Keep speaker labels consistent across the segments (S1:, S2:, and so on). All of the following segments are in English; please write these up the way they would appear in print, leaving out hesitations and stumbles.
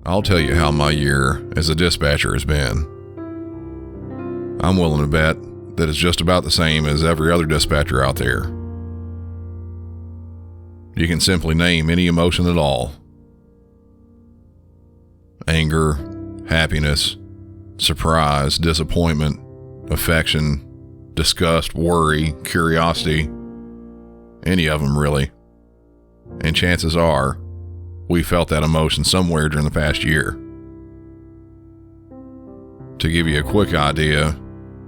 S1: I'll tell you how my year as a dispatcher has been. I'm willing to bet that it's just about the same as every other dispatcher out there. You can simply name any emotion at all. Anger, happiness, surprise, disappointment, affection, disgust, worry, curiosity, any of them really. And chances are, we felt that emotion somewhere during the past year. To give you a quick idea,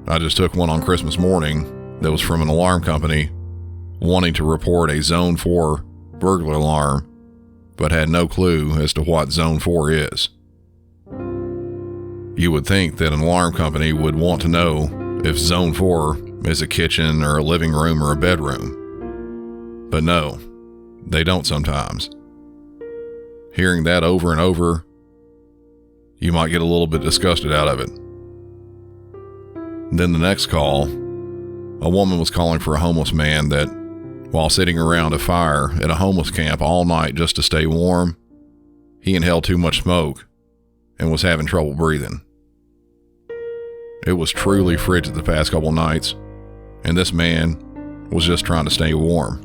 S1: I just took one on Christmas morning that was from an alarm company wanting to report a Zone 4 burglar alarm, but had no clue as to what Zone 4 is. You would think that an alarm company would want to know if Zone 4 is a kitchen or a living room or a bedroom. But no, they don't sometimes. Hearing that over and over, you might get a little bit disgusted out of it. Then the next call, a woman was calling for a homeless man that, while sitting around a fire at a homeless camp all night just to stay warm, he inhaled too much smoke and was having trouble breathing. It was truly frigid the past couple nights, and this man was just trying to stay warm.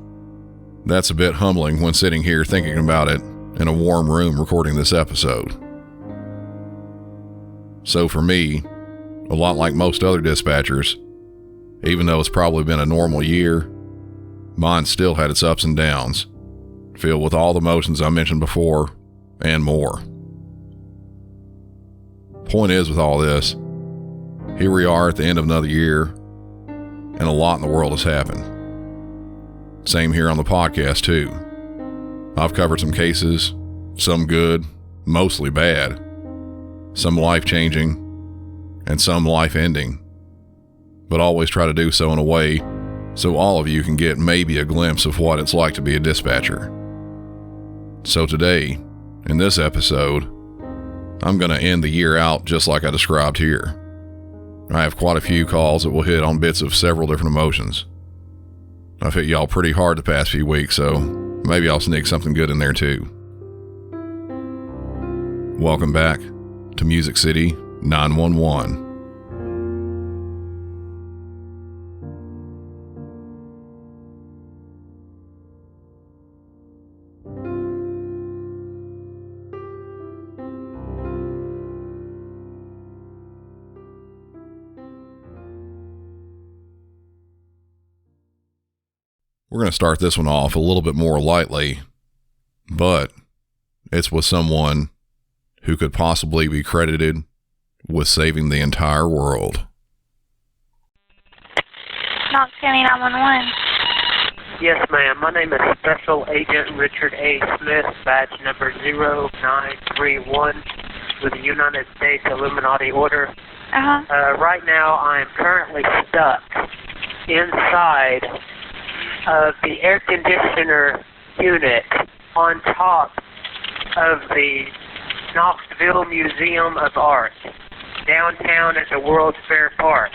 S1: That's a bit humbling when sitting here thinking about it in a warm room recording this episode. So for me, a lot like most other dispatchers, even though it's probably been a normal year, mine still had its ups and downs, filled with all the emotions I mentioned before and more. Point is, with all this, here we are at the end of another year, and a lot in the world has happened. Same here on the podcast too. I've covered some cases, some good, mostly bad, some life-changing, and some life-ending, but always try to do so in a way so all of you can get maybe a glimpse of what it's like to be a dispatcher. So today, in this episode, I'm going to end the year out just like I described here. I have quite a few calls that will hit on bits of several different emotions. I've hit y'all pretty hard the past few weeks, so maybe I'll sneak something good in there too. Welcome back to Music City 911. We're going to start this one off a little bit more lightly, but it's with someone who could possibly be credited with saving the entire world.
S2: Knox County 911.
S3: Yes, ma'am. My name is Special Agent Richard A. Smith, badge number 0931 with the United States Illuminati Order. Right now, I am currently stuck inside of the air conditioner unit on top of the Knoxville Museum of Art, downtown at the World's Fair Park.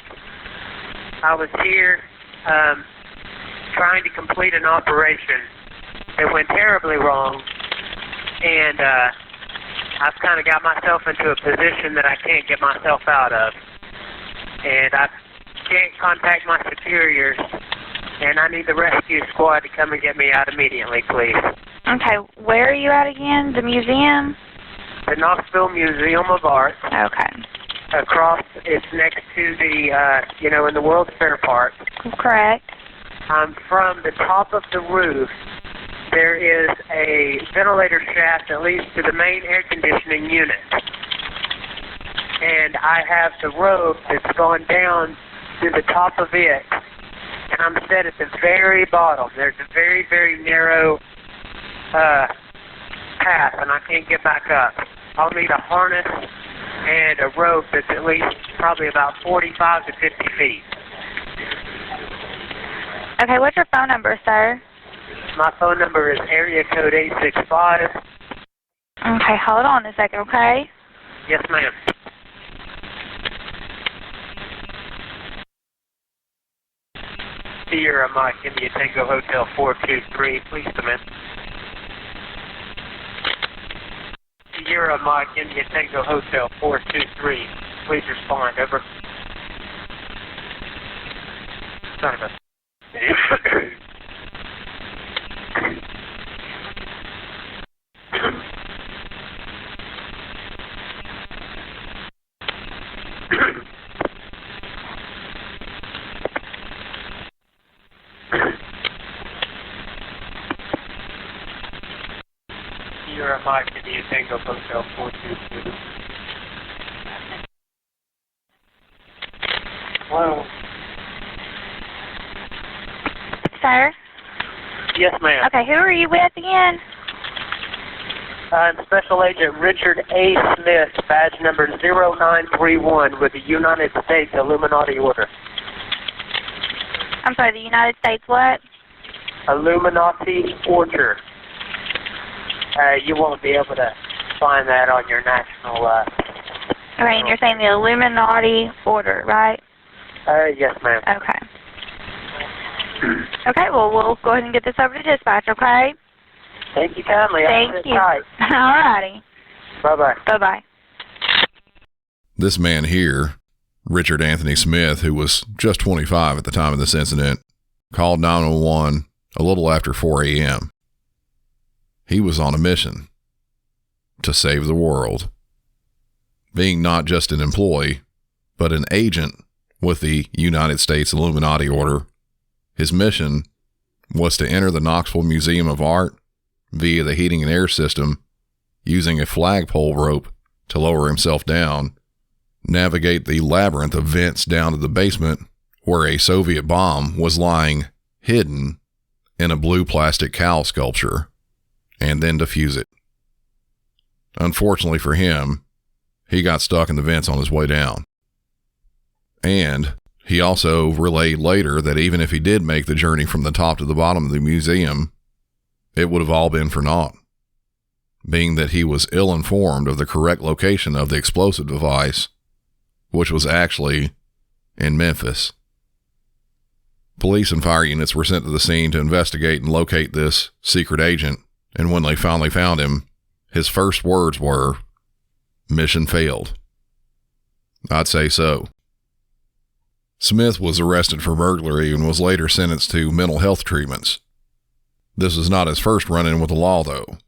S3: I was here trying to complete an operation that went terribly wrong, and I've kind of got myself into a position that I can't get myself out of. And I can't contact my superiors, and I need the rescue squad to come and get me out immediately, please.
S2: Okay, where are you at again? The museum?
S3: The Knoxville Museum of Art.
S2: Okay.
S3: Across, it's next to the, in the World's Fair Park.
S2: Correct.
S3: From the top of the roof, there is a ventilator shaft that leads to the main air conditioning unit. And I have the rope that's going down to the top of it, and I'm set at the very bottom. There's a very, very narrow path, and I can't get back up. I'll need a harness and a rope that's at least probably about 45 to 50 feet.
S2: Okay, what's your phone number, sir?
S3: My phone number is area code 865.
S2: Okay, hold on a second, okay?
S3: Yes, ma'am. Sierra Mike, India Tango Hotel 423. Please come in. Sierra Mike India Tango Hotel 423. Please respond. Over. Son of a... Sierra Mike India Tango Hotel 422. Hello.
S2: Sir?
S3: Yes, ma'am.
S2: Okay, who are you with again?
S3: I'm Special Agent Richard A. Smith, badge number 0931 with the United States Illuminati Order.
S2: I'm sorry, the United States what?
S3: Illuminati Order. You won't be able to find that on your national...
S2: Okay, and you're saying the Illuminati Order, right?
S3: Yes, ma'am.
S2: Okay. Okay, well, we'll go ahead and get this over to dispatch, okay?
S3: Thank you kindly.
S2: Thank you.
S3: All
S2: righty.
S3: Bye-bye.
S2: Bye-bye.
S1: This man here, Richard Anthony Smith, who was just 25 at the time of this incident, called 911 a little after 4 a.m. He was on a mission to save the world, being not just an employee, but an agent with the United States Illuminati Order. His mission was to enter the Knoxville Museum of Art via the heating and air system, using a flagpole rope to lower himself down, navigate the labyrinth of vents down to the basement where a Soviet bomb was lying hidden in a blue plastic cow sculpture, and then defuse it. Unfortunately for him, he got stuck in the vents on his way down. And he also relayed later that even if he did make the journey from the top to the bottom of the museum, it would have all been for naught, being that he was ill-informed of the correct location of the explosive device, which was actually in Memphis. Police and fire units were sent to the scene to investigate and locate this secret agent, and when they finally found him, his first words were, "Mission failed." I'd say so. Smith was arrested for burglary and was later sentenced to mental health treatments. This was not his first run-in with the law, though.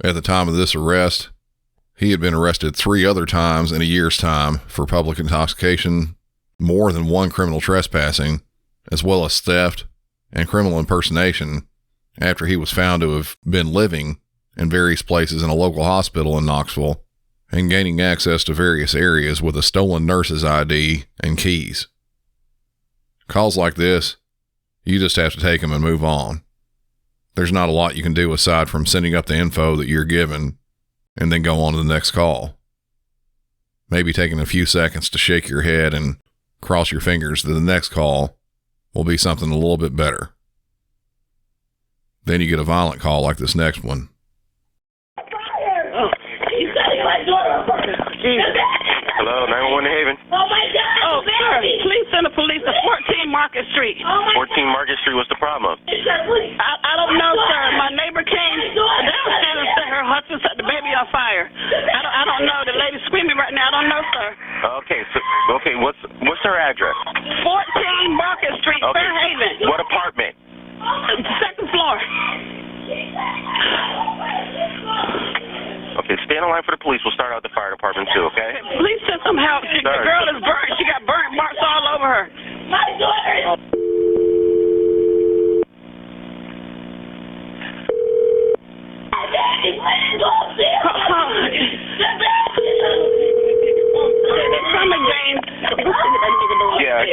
S1: At the time of this arrest, he had been arrested 3 other times in a year's time for public intoxication, more than 1 criminal trespassing, as well as theft and criminal impersonation after he was found to have been living in various places in a local hospital in Knoxville and gaining access to various areas with a stolen nurse's ID and keys. Calls like this, you just have to take them and move on. There's not a lot you can do aside from sending up the info that you're given and then go on to the next call. Maybe taking a few seconds to shake your head and cross your fingers that the next call will be something a little bit better. Then you get a violent call like this next one.
S4: Hello, 911 Haven.
S5: Oh my God! Oh, sir, please send the police to 14 Market Street.
S4: 14 Market Street, what's the problem?
S5: I don't know, sir. My neighbor came downstairs and set her husband set the baby on fire. I don't know. The lady's screaming right now. I don't know, sir.
S4: Okay, what's her address?
S5: 14 Market Street,
S4: Okay.
S5: Fairhaven.
S4: What apartment?
S5: Second floor.
S4: Okay, stay on the line for the police. We'll start out the fire department too, okay?
S5: Please send some help. The girl is burnt. She got burnt marks all over her. My daughter.
S4: Yeah.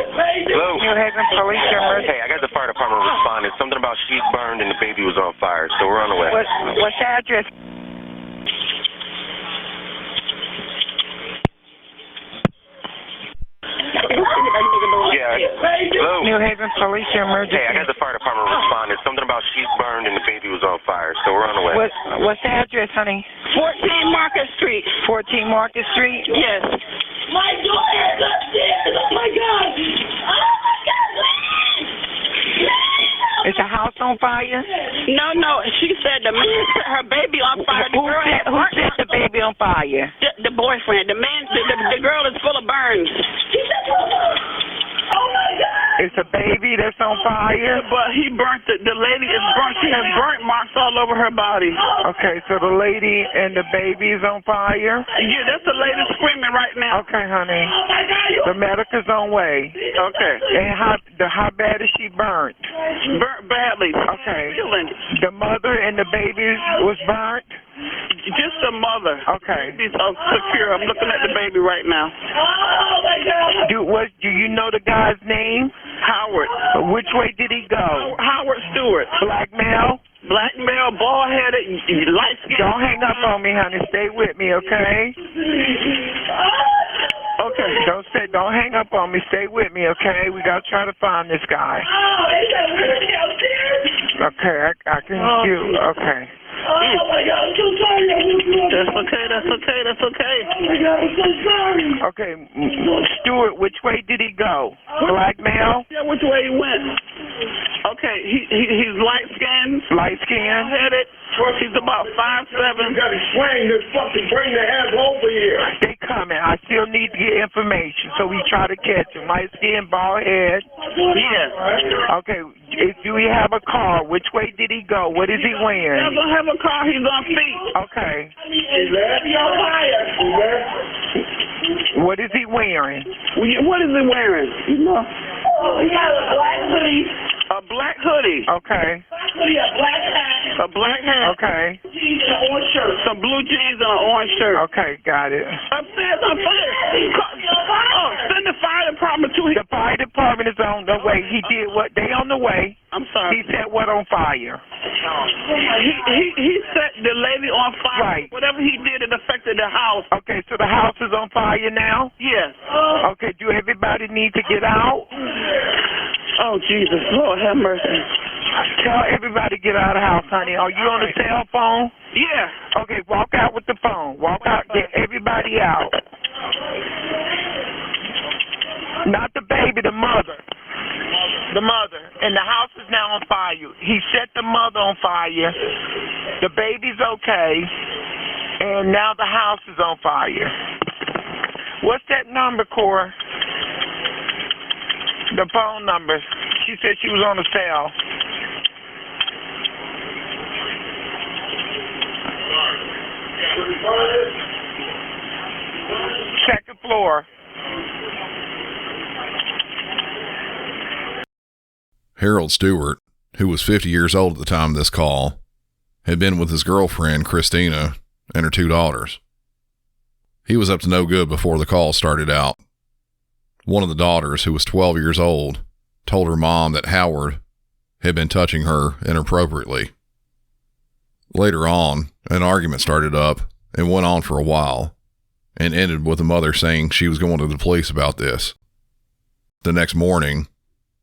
S4: Hello?
S3: New Haven Police Emergency.
S4: Hey, I got the fire department responding. Something about she's burned and the baby was on fire, so we're on the way.
S3: What's the address?
S4: Yeah. Hello?
S3: New Haven Police Emergency.
S4: Hey, I got the fire department responding. Something about she's burned and the baby was on fire, so we're on the way.
S3: What's the address, honey?
S5: 14 Market Street.
S3: 14 Market Street?
S5: Yes. My daughter is upstairs. Oh my God. Oh my God.
S3: Is the house on
S6: on fire?
S5: No. She said the man set her baby on fire. The girl had
S6: Who set the baby on fire?
S5: The boyfriend. The man. The girl is full of burns. Oh my God!
S6: It's a baby that's on fire?
S5: But he burnt the lady is burnt. She has burnt marks all over her body.
S6: Okay, so the lady and the baby is on fire?
S5: Yeah, that's the lady screaming right now.
S6: Okay, honey. The medical's on way.
S5: Okay.
S6: And how bad is she burnt?
S5: Burnt badly.
S6: Okay. The mother and the baby was burnt?
S5: Just the mother.
S6: Okay.
S5: She's secure. I'm looking at the baby right now. Oh my God!
S6: Do you know the guy's name?
S5: Howard.
S6: Which way did he go?
S5: Howard Stewart.
S6: Black male?
S5: Black male, bald-headed, light skin.
S6: Don't hang up on me, honey. Stay with me, okay?
S5: Okay.
S6: Don't hang up on me. Stay with me, okay? We gotta try to find this guy. Okay, I can hear. Okay.
S5: Oh my God, I'm so sorry. That's okay. Oh my God, I'm so sorry.
S6: Okay, Stewart, which way did he go? Black male?
S5: Yeah, which way he went? Okay, he's light-skinned.
S6: Light-skinned?
S5: Headed. He's about 5'7".
S7: You gotta swing this fucking bring the ass over here.
S6: They coming. I still need to get information, so we try to catch him. Light-skinned, bald head.
S5: Yeah.
S6: Okay, do we have a car? Which way did he go? What is he
S5: He
S6: wearing?
S5: doesn't have a car. He's on feet.
S6: Okay.
S7: He's on fire.
S6: What is he wearing?
S5: What is he wearing? You know? Oh, he has a black hoodie. A black hoodie.
S6: Okay.
S5: A black hat. A black hat.
S6: Okay.
S5: Jeans and an orange shirt. Some blue jeans and an orange shirt.
S6: Okay, got it.
S5: Upstairs on fire. Oh, send the fire department to him.
S6: The fire department is on the way. He did what? They on the way.
S5: I'm sorry.
S6: He set what on fire?
S5: He set the lady on fire.
S6: Right.
S5: Whatever he did, it affected the house.
S6: Okay, so the house is on fire now?
S5: Yes.
S6: Okay, do everybody need to get out?
S5: Oh, Jesus. Lord, have mercy.
S6: Tell everybody to get out of the house, honey. Are you on the cell phone?
S5: Yeah.
S6: Okay, walk out with the phone. Walk out, get everybody out. Not the baby, the mother. The mother. And the house is now on fire. He set the mother on fire. The baby's okay. And now the house is on fire. What's that number, Cora? The phone number. She said she was on the cell. Second floor.
S1: Harold Stewart, who was 50 years old at the time of this call, had been with his girlfriend, Christina, and her 2 daughters. He was up to no good before the call started out. One of the daughters, who was 12 years old, told her mom that Howard had been touching her inappropriately. Later on, an argument started up and went on for a while, and ended with the mother saying she was going to the police about this. The next morning,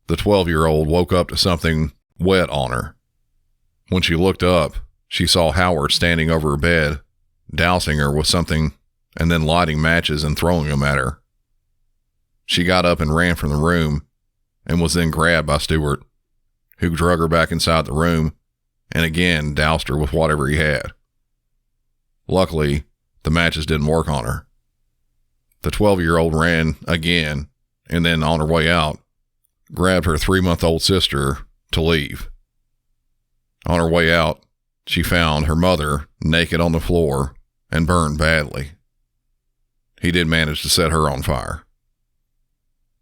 S1: the 12-year-old woke up to something wet on her. When she looked up, she saw Howard standing over her bed, dousing her with something and then lighting matches and throwing them at her. She got up and ran from the room and was then grabbed by Stewart, who drug her back inside the room and again doused her with whatever he had. Luckily, the matches didn't work on her. The 12-year-old ran again and then, on her way out, grabbed her 3-month-old sister to leave. On her way out, she found her mother naked on the floor and burned badly. He did manage to set her on fire.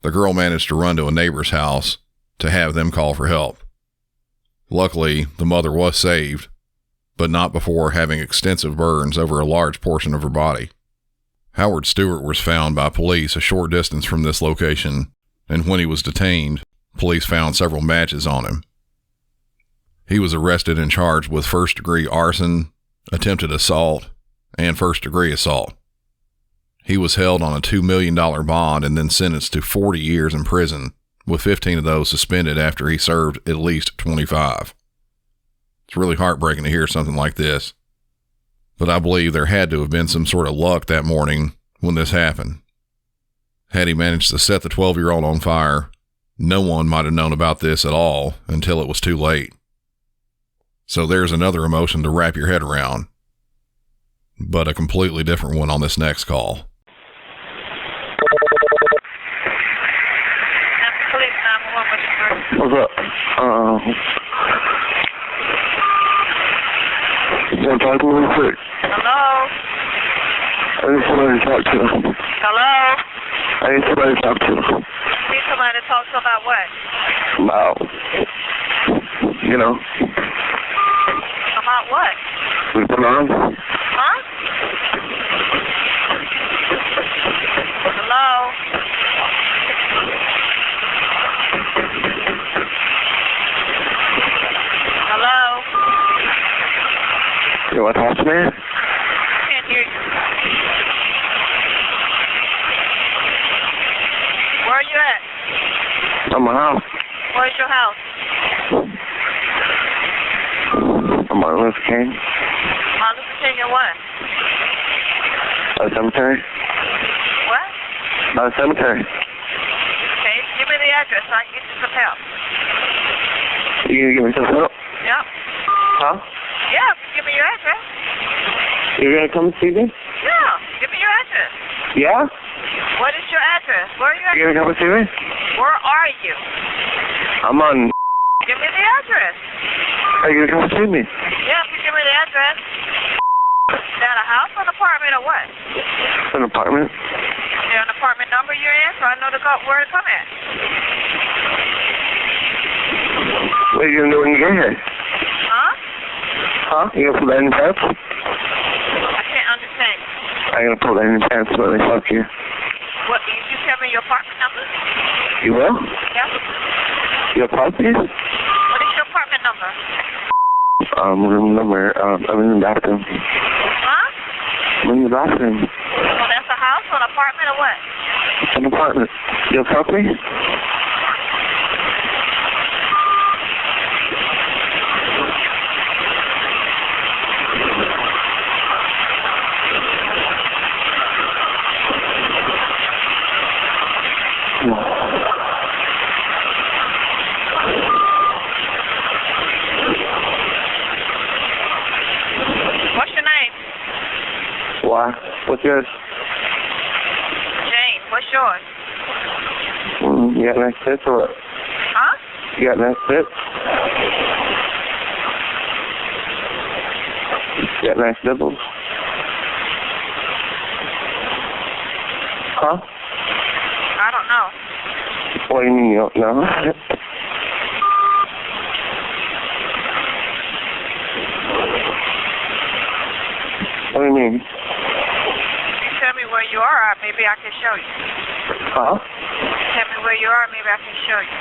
S1: The girl managed to run to a neighbor's house to have them call for help. Luckily, the mother was saved, but not before having extensive burns over a large portion of her body. Howard Stewart was found by police a short distance from this location, and when he was detained, police found several matches on him. He was arrested and charged with first-degree arson, attempted assault, and first-degree assault. He was held on a $2 million bond and then sentenced to 40 years in prison, with 15 of those suspended after he served at least 25. It's really heartbreaking to hear something like this, but I believe there had to have been some sort of luck that morning when this happened. Had he managed to set the 12-year-old on fire, no one might have known about this at all until it was too late. So there's another emotion to wrap your head around, but a completely different one on this next call.
S8: What's up? Can I talk to you real quick?
S2: Hello?
S8: I need somebody to talk to.
S2: Hello?
S8: I need somebody to talk to.
S2: Need somebody to talk to about what?
S8: About,
S2: About what?
S8: what's going on?
S2: Huh? Hello? Hello?
S8: You want to talk to me?
S2: I can't hear you. Where are you at?
S8: I'm my house.
S2: Where's your house?
S8: I'm on Luther King.
S2: Martin Luther King and what?
S8: By the cemetery.
S2: What?
S8: By the cemetery.
S2: Okay, give me the address so I can get you some help.
S8: You gonna give me some help?
S2: Yep.
S8: Huh?
S2: Yeah, give me your address.
S8: You gonna come see me?
S2: Yeah, give me your address.
S8: Yeah?
S2: What is your address? Where are you at?
S8: You gonna come see me?
S2: Where are you?
S8: I'm on.
S2: Give me the address.
S8: Are you gonna come see me?
S2: Yeah, if you give me the address. Is that a house or an apartment or what?
S8: It's an apartment.
S2: Is there an apartment number you're in so I know where to come at?
S8: What are you gonna do when you get here?
S2: Huh?
S8: Huh? You gonna put that in your pants?
S2: I can't understand.
S8: I'm gonna put that in your pants when they fuck you.
S2: What? You tell me your apartment number?
S8: You will?
S2: Yeah.
S8: Your apartment?
S2: What is your apartment number?
S8: Room number, I'm in the bathroom.
S2: Huh?
S8: I'm in the bathroom.
S2: So that's a house or an apartment or what?
S8: It's an apartment. You'll talk to me?
S2: What's your name?
S8: Why? What's yours?
S2: Jane. What's yours?
S8: You got nice tits or what?
S2: Huh?
S8: You got nice tits? You got nice nipples? Huh?
S2: I don't know.
S8: What do you mean you don't know? What do you mean?
S2: You tell me where you are, maybe I can show you.
S8: Huh?
S2: Tell me where you are, maybe I can show you.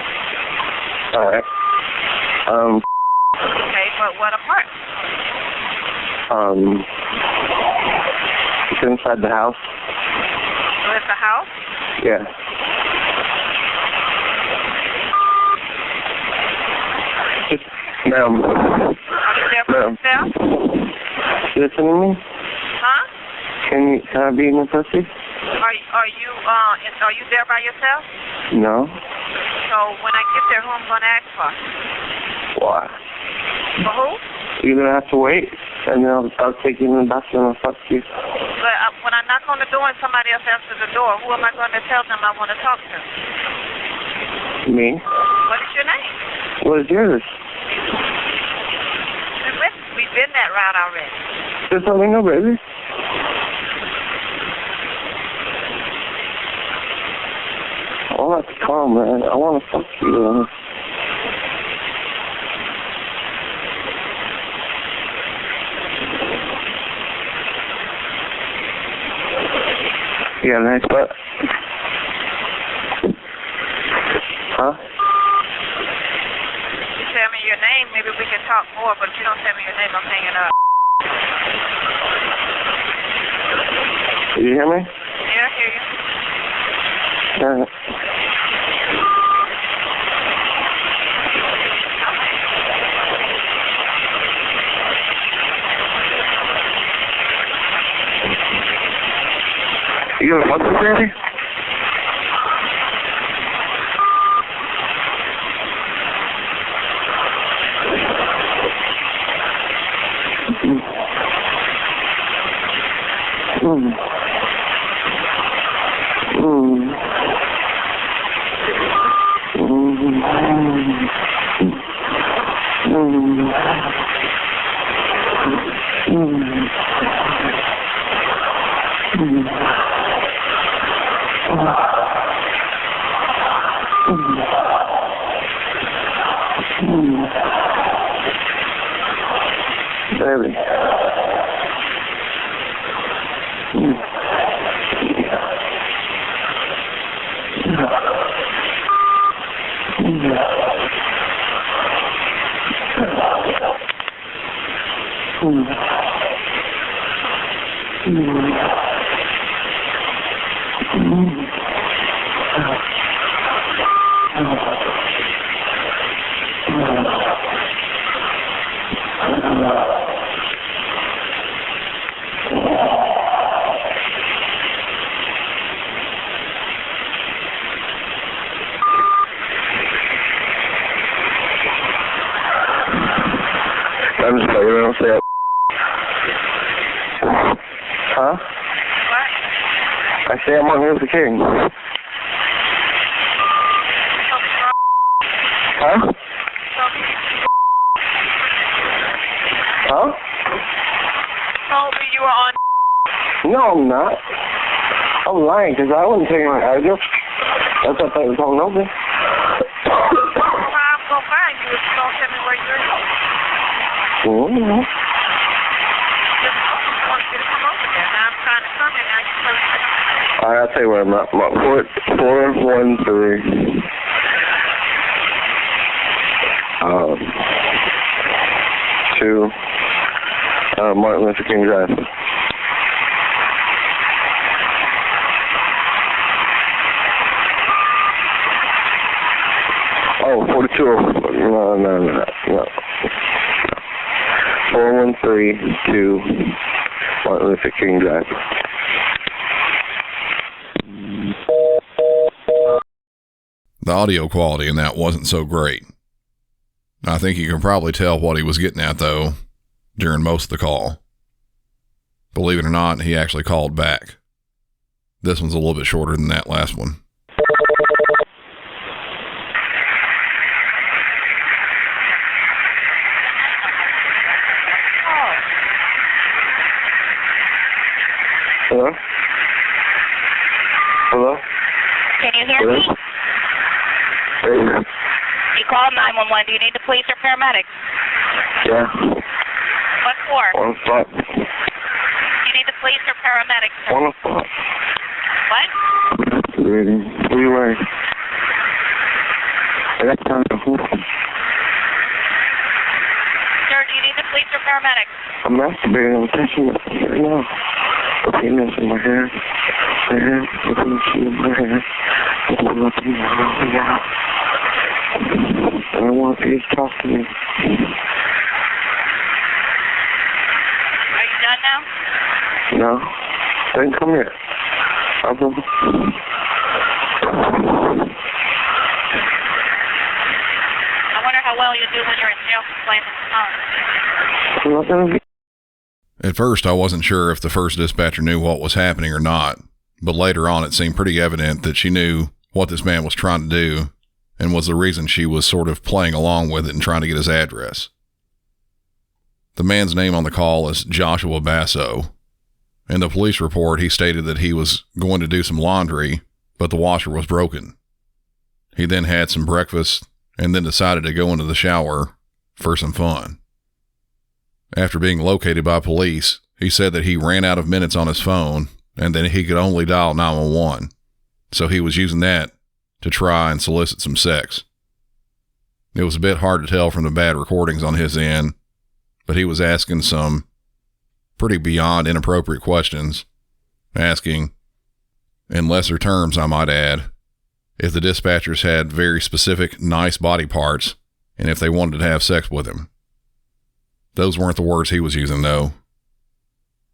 S8: Alright.
S2: Okay, but what apartment?
S8: It's inside the house.
S2: So it's a house?
S8: Yeah. Just, ma'am.
S2: Are you there for yourself?
S8: You listening to me?
S2: Huh?
S8: Can I be in the pussy?
S2: Are you there by yourself?
S8: No.
S2: So when I get there, who I'm gonna ask for?
S8: Why?
S2: For who?
S8: You're gonna have to wait, and then I'll take you in the bathroom and fuck you.
S2: But when I knock on the door and somebody else answers the door, who am I going to tell them I want to talk to?
S8: Me?
S2: What is your name?
S8: What is yours?
S2: We've been that route already.
S8: Just let me know, baby. I want to come, man. I want to fuck you. You got a nice butt? Huh?
S2: You tell me your name, maybe we can talk more, but if you don't tell me your name, I'm hanging up.
S8: Did you hear me?
S2: Yeah, I hear you.
S8: You gonna fuck this baby? Baby. I'm just like, you don't say it. Huh?
S2: What?
S8: I say I'm Martin Luther King. Huh? Huh?
S2: Told me you were on.
S8: No, I'm not. I'm lying because I wasn't taking my address. I thought that was all over.
S2: I'm gonna find you if you don't tell me where you're at.
S8: Mm-hmm.
S2: Just want you to come over there. Now I'm trying to come and now you're supposed to come.
S8: All right, I'll tell you where I'm at. 413. To Martin Luther King Drive. Oh, 42. No. 413 to Martin Luther King Drive.
S1: The audio quality in that wasn't so great. I think you can probably tell what he was getting at, though, during most of the call. Believe it or not, he actually called back. This one's a little bit shorter than that last one.
S8: Hello? Hello?
S2: Can you hear me?
S8: Hey.
S2: You called 911. Do you need the police or paramedics?
S8: Yeah.
S2: What for?
S8: 1 o'clock.
S2: You need the police or paramedics?
S8: 1 o'clock.
S2: What?
S8: Ready. What are you wearing? I got time to move.
S2: Sir, do you need the police or paramedics?
S8: I'm masturbating. I'm touching it right now. The penis in my hair. My hair. The penis in my hair. I'm looking out. I don't want you to talk to me.
S2: Are you done now?
S8: No. Then come here. I'll go.
S2: I wonder how well you'll do when you're in jail for playing this song.
S8: I'm not gonna be.
S1: At first, I wasn't sure if the first dispatcher knew what was happening or not, but later on it seemed pretty evident that she knew what this man was trying to do and was the reason she was sort of playing along with it and trying to get his address. The man's name on the call is Joshua Basso. In the police report, he stated that he was going to do some laundry, but the washer was broken. He then had some breakfast and then decided to go into the shower for some fun. After being located by police, he said that he ran out of minutes on his phone and that he could only dial 911, so he was using that to try and solicit some sex. It was a bit hard to tell from the bad recordings on his end, but he was asking some pretty beyond inappropriate questions, asking, in lesser terms I might add, if the dispatchers had very specific, nice body parts and if they wanted to have sex with him. Those weren't the words he was using, though.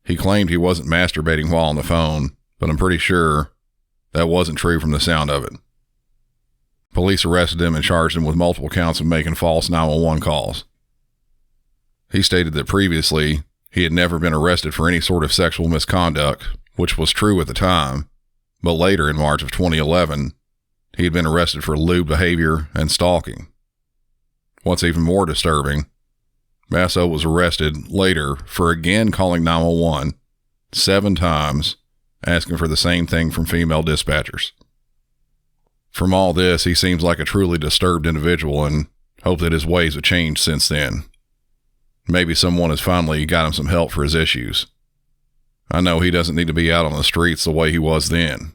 S1: He claimed he wasn't masturbating while on the phone, but I'm pretty sure that wasn't true from the sound of it. Police arrested him and charged him with multiple counts of making false 911 calls. He stated that previously he had never been arrested for any sort of sexual misconduct, which was true at the time, but later in March of 2011, he had been arrested for lewd behavior and stalking. What's even more disturbing, Masso was arrested later for again calling 911 7 times, asking for the same thing from female dispatchers. From all this, he seems like a truly disturbed individual, and hope that his ways have changed since then. Maybe someone has finally got him some help for his issues. I know he doesn't need to be out on the streets the way he was then.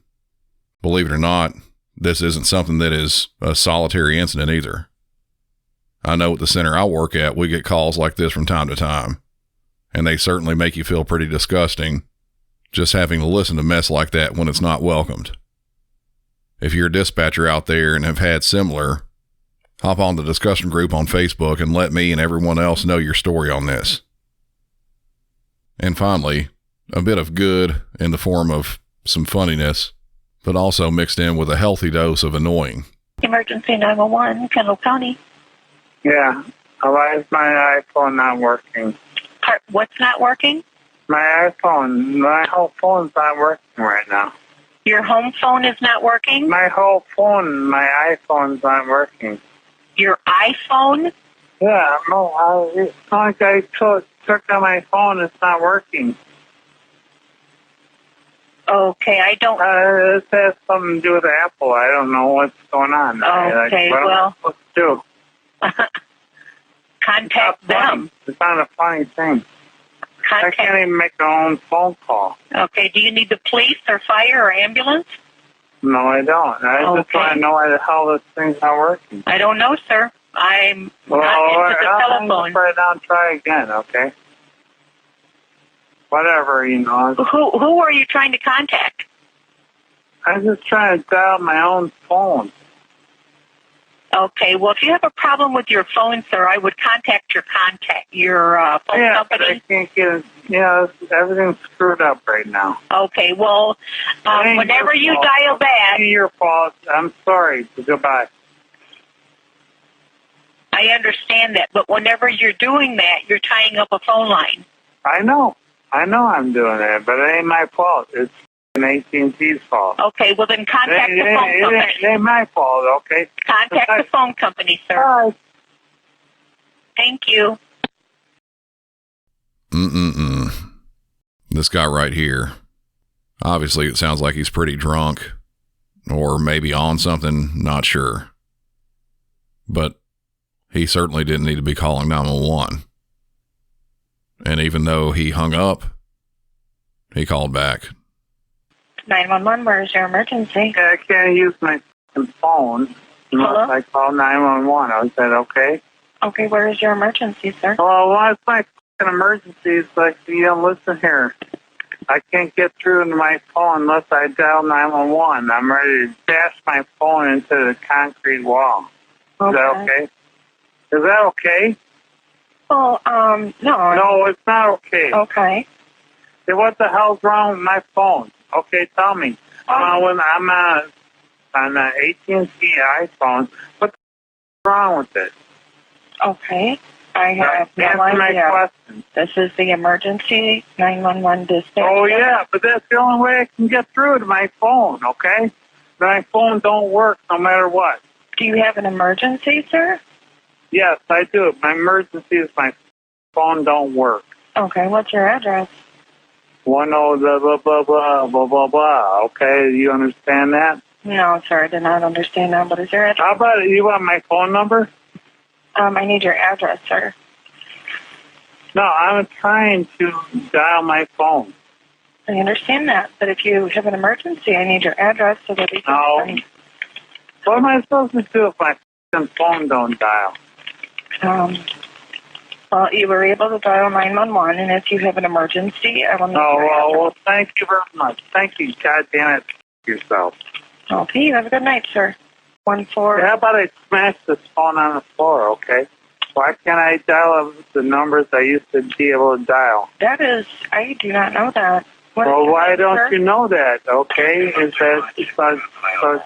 S1: Believe it or not, this isn't something that is a solitary incident either. I know at the center I work at, we get calls like this from time to time, and they certainly make you feel pretty disgusting just having to listen to mess like that when it's not welcomed. If you're a dispatcher out there and have had similar, hop on the discussion group on Facebook and let me and everyone else know your story on this. And finally, a bit of good in the form of some funniness, but also mixed in with a healthy dose of annoying.
S2: Emergency 911, Kendall County.
S9: Yeah. Why is my iPhone not working?
S2: What's not working?
S9: My iPhone. My whole phone's not working right now.
S2: Your home phone is not working?
S9: My whole phone, my iPhone's not working.
S2: Your iPhone?
S9: Yeah, no, it's not like I took on my phone, it's not working.
S2: Okay, I don't...
S9: This has something to do with Apple. I don't know what's going on.
S2: Okay,
S9: what
S2: well...
S9: am I supposed to do?
S2: Contact them.
S9: It's not a funny thing. I can't even make my own phone call.
S2: Okay, do you need the police or fire or ambulance?
S9: No, I don't. I just want to know why the hell this thing's not working.
S2: I don't know, sir. I'm not into the telephone.
S9: Right now and try again, okay? Whatever, you know.
S2: Who are you trying to contact?
S9: I'm just trying to dial my own phone.
S2: Okay, well, if you have a problem with your phone, sir, I would contact your phone company.
S9: But I can't get it. Yeah, everything's screwed up right now.
S2: Okay, well, whenever you dial back...
S9: It ain't your fault. I'm sorry. Goodbye.
S2: I understand that, but whenever you're doing that, you're tying up a phone line.
S9: I know I'm doing that, but it ain't my fault. It's AT&T's fault.
S2: Okay, well then contact the phone company.
S9: It ain't my fault, okay?
S2: Contact the phone company, sir.
S9: All right.
S2: Thank you.
S1: This guy right here. Obviously, it sounds like he's pretty drunk, or maybe on something, not sure. But he certainly didn't need to be calling 911. And even though he hung up, he called back.
S2: 911, where's your emergency?
S9: Yeah, I can't use my phone unless I call 911. Is that okay?
S2: Okay, where is your emergency, sir?
S9: Well, what's my emergency? It's like, listen here. I can't get through to my phone unless I dial 911. I'm ready to dash my phone into the concrete wall. Is that okay? Is that okay?
S2: Well, no.
S9: No, it's not okay.
S2: Okay.
S9: Hey, what the hell's wrong with my phone? Okay, tell me. I'm on an AT&T iPhone. What's wrong with it?
S2: Okay. I have no
S9: Answer
S2: idea.
S9: my question.
S2: This is the emergency 911 dispatch.
S9: Oh, yeah, but that's the only way I can get through to my phone, okay? My phone don't work no matter what.
S2: Do you have an emergency, sir?
S9: Yes, I do. My emergency is my phone don't work.
S2: Okay, what's your address?
S9: 10 blah, blah, blah, blah, blah, blah, blah. Okay, you understand that?
S2: No, sir, I did not understand that. What is your address?
S9: How about it? You want my phone number?
S2: I need your address, sir.
S9: No, I'm trying to dial my phone.
S2: I understand that, but if you have an emergency, I need your address so that we can...
S9: No. What am I supposed to do if my phone don't dial?
S2: Well, you were able to dial 911, and if you have an emergency, I will need your address.
S9: Well, thank you very much. Thank you. God damn it. Yourself.
S2: Okay, you have a good night, sir. 14...
S9: How about I smash this phone on the floor, okay? Why can't I dial the numbers I used to be able to dial?
S2: That is... I do not know that.
S9: Why don't you know that, okay? Is that...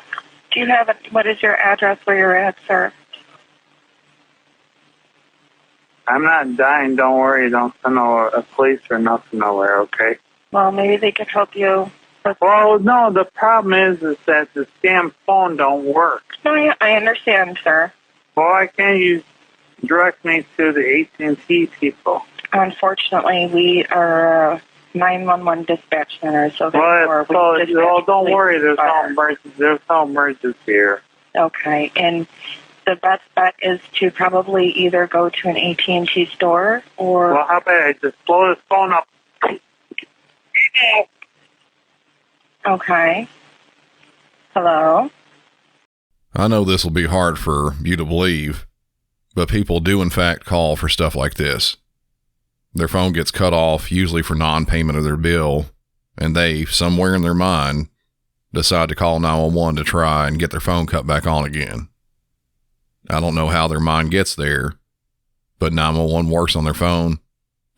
S2: Do you have what is your address where you're at, sir?
S9: I'm not dying. Don't worry. Don't send a police or nothing nowhere, okay?
S2: Well, maybe they could help you
S9: Well, no, the problem is that the scam phone don't work.
S2: No, I understand, sir.
S9: Well, why can't you direct me to the AT&T people?
S2: Unfortunately, we are a 911 dispatch center, so therefore we dispatch
S9: don't worry, there's
S2: fire.
S9: no emergency here.
S2: Okay, and the best bet is to probably either go to an AT&T store or...
S9: Well, how about I just blow this phone up?
S2: Okay. Hello?
S1: I know this will be hard for you to believe, but people do in fact call for stuff like this. Their phone gets cut off, usually for non-payment of their bill, and they, somewhere in their mind, decide to call 911 to try and get their phone cut back on again. I don't know how their mind gets there, but 911 works on their phone,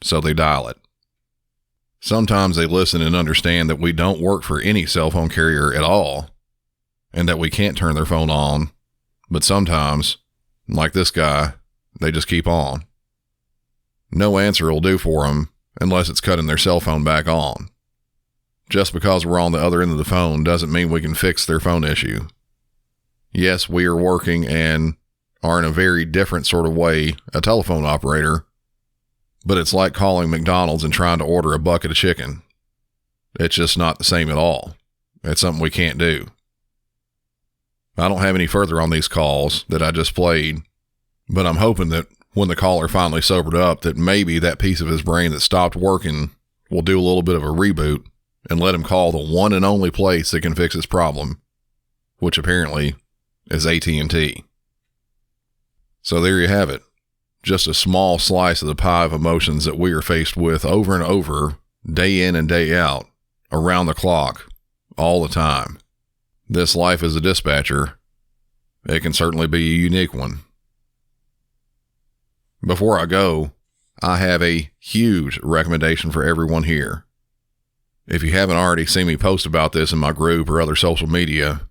S1: so they dial it. Sometimes they listen and understand that we don't work for any cell phone carrier at all, and that we can't turn their phone on, but sometimes, like this guy, they just keep on. No answer will do for them unless it's cutting their cell phone back on. Just because we're on the other end of the phone doesn't mean we can fix their phone issue. Yes, we are working and are in a very different sort of way a telephone operator, but it's like calling McDonald's and trying to order a bucket of chicken. It's just not the same at all. It's something we can't do. I don't have any further on these calls that I just played, but I'm hoping that when the caller finally sobered up, that maybe that piece of his brain that stopped working will do a little bit of a reboot and let him call the one and only place that can fix his problem, which apparently is AT&T. So there you have it. Just a small slice of the pie of emotions that we are faced with over and over, day in and day out, around the clock, all the time. This life as a dispatcher, it can certainly be a unique one. Before I go, I have a huge recommendation for everyone here. If you haven't already seen me post about this in my group or other social media,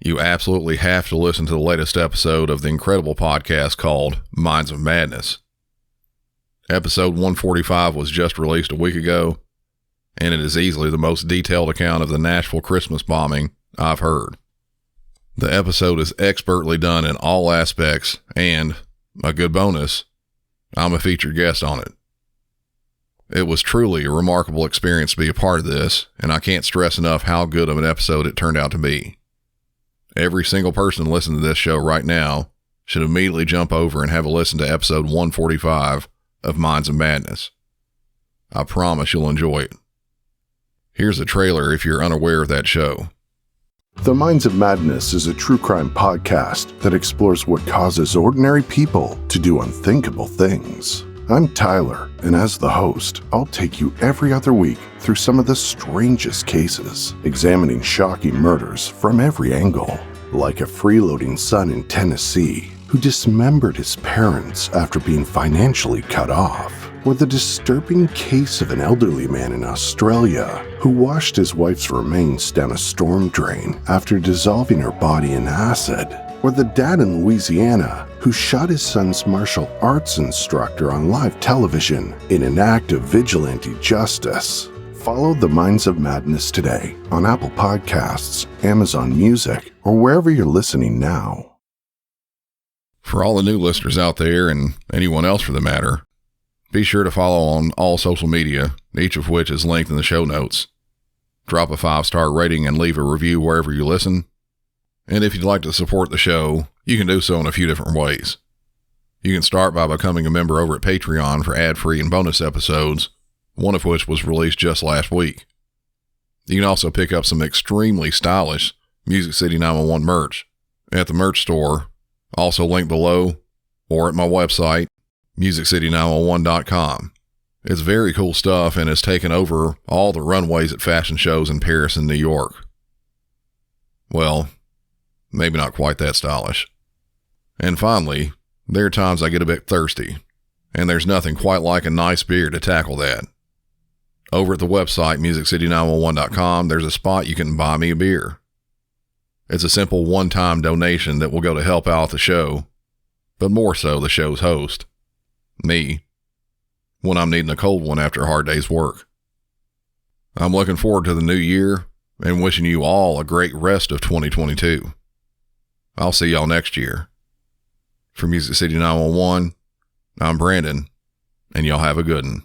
S1: you absolutely have to listen to the latest episode of the incredible podcast called Minds of Madness. Episode 145 was just released a week ago, and it is easily the most detailed account of the Nashville Christmas bombing I've heard. The episode is expertly done in all aspects, and, a good bonus, I'm a featured guest on it. It was truly a remarkable experience to be a part of this, and I can't stress enough how good of an episode it turned out to be. Every single person listening to this show right now should immediately jump over and have a listen to episode 145 of Minds of Madness. I promise you'll enjoy it. Here's a trailer if you're unaware of that show.
S10: The Minds of Madness is a true crime podcast that explores what causes ordinary people to do unthinkable things. I'm Tyler, and as the host, I'll take you every other week through some of the strangest cases, examining shocking murders from every angle, like a freeloading son in Tennessee who dismembered his parents after being financially cut off, or the disturbing case of an elderly man in Australia who washed his wife's remains down a storm drain after dissolving her body in acid, or the dad in Louisiana who shot his son's martial arts instructor on live television in an act of vigilante justice. Follow The Minds of Madness today on Apple Podcasts, Amazon Music, or wherever you're listening now.
S1: For all the new listeners out there, and anyone else for the matter, be sure to follow on all social media, each of which is linked in the show notes. Drop a 5-star rating and leave a review wherever you listen. And if you'd like to support the show, you can do so in a few different ways. You can start by becoming a member over at Patreon for ad-free and bonus episodes, one of which was released just last week. You can also pick up some extremely stylish Music City 911 merch at the merch store, also linked below, or at my website, musiccity911.com. It's very cool stuff and has taken over all the runways at fashion shows in Paris and New York. Well, maybe not quite that stylish. And finally, there are times I get a bit thirsty, and there's nothing quite like a nice beer to tackle that. Over at the website, musiccity911.com, there's a spot you can buy me a beer. It's a simple one-time donation that will go to help out the show, but more so the show's host, me, when I'm needing a cold one after a hard day's work. I'm looking forward to the new year, and wishing you all a great rest of 2022. I'll see y'all next year. For Music City 911, I'm Brandon, and y'all have a good one.